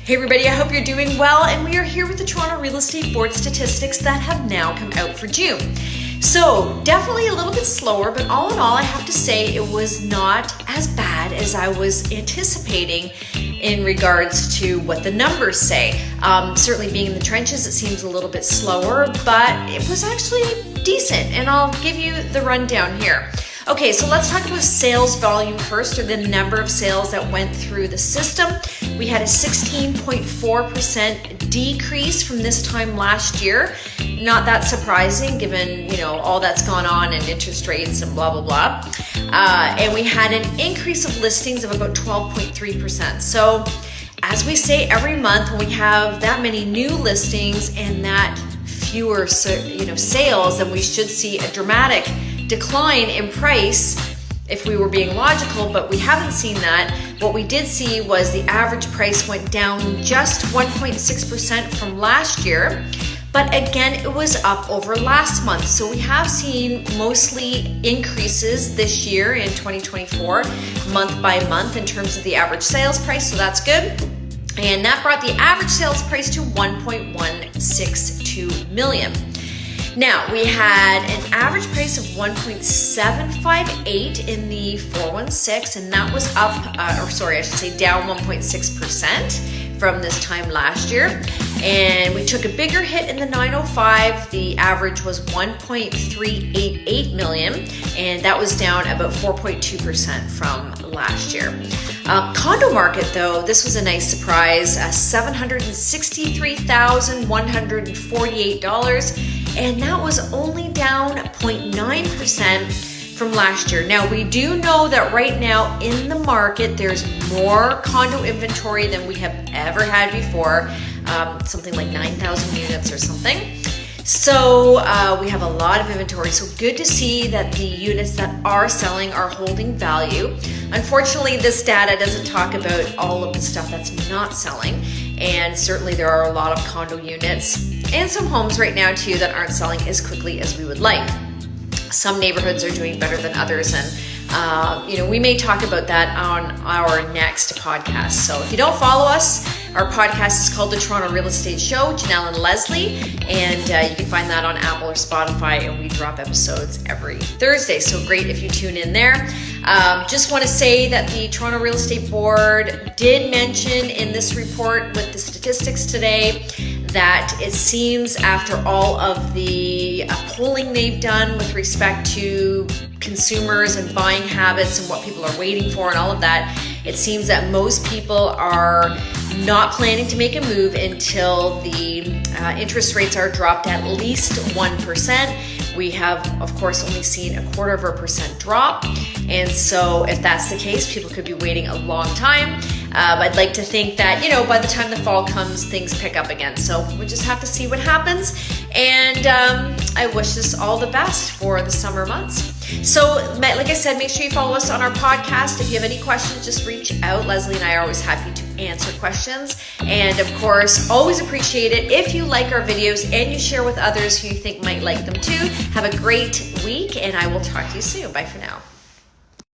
Hey everybody, I hope you're doing well, and we are here with the Toronto Real Estate Board statistics that have now come out for June. So definitely a little bit slower, but all in all, I have to say it was not as bad as I was anticipating in regards to what the numbers say. Certainly being in the trenches, it seems a little bit slower, but it was actually decent, and I'll give you the rundown here. Okay, so let's talk about sales volume first, or the number of sales that went through the system. We had a 16.4% decrease from this time last year. Not that surprising given, all that's gone on and interest rates and blah, blah, blah. And we had an increase of listings of about 12.3%. So as we say every month, when we have that many new listings and that fewer, sales, then we should see a dramatic decline in price if we were being logical, but we haven't seen that. What we did see was the average price went down just 1.6% from last year, but again, it was up over last month. So we have seen mostly increases this year in 2024, month by month in terms of the average sales price, so that's good. And that brought the average sales price to $1.162 million. Now, we had an average price of $1.758 in the 416, and that was up, down 1.6% from this time last year. And we took a bigger hit in the 905. The average was $1.388 million, and that was down about 4.2% from last year. Condo market, though, this was a nice surprise, $763,148, and that was only down 0.9% from last year. Now, we do know that right now in the market, there's more condo inventory than we have ever had before, something like 9,000 units or something. So we have a lot of inventory, so good to see that the units that are selling are holding value. Unfortunately, this data doesn't talk about all of the stuff that's not selling, and certainly there are a lot of condo units and some homes right now too that aren't selling as quickly as we would like. Some neighborhoods are doing better than others, and we may talk about that on our next podcast. So if you don't follow us, our podcast is called The Toronto Real Estate Show, Jenelle and Leslie, and you can find that on Apple or Spotify, and we drop episodes every Thursday. So great if you tune in there. Just want to say that the Toronto Real Estate Board did mention in this report with the statistics today that it seems after all of the polling they've done with respect to consumers and buying habits and what people are waiting for and all of that, it seems that most people are not planning to make a move until the interest rates are dropped at least 1%. We have, of course, only seen 0.25% drop. And so if that's the case, people could be waiting a long time. I'd like to think that, by the time the fall comes, things pick up again. So we'll just have to see what happens. And I wish us all the best for the summer months. So like I said, make sure you follow us on our podcast. If you have any questions, just reach out. Leslie and I are always happy to answer questions. And of course, always appreciate it if you like our videos and you share with others who you think might like them too. Have a great week, and I will talk to you soon. Bye for now.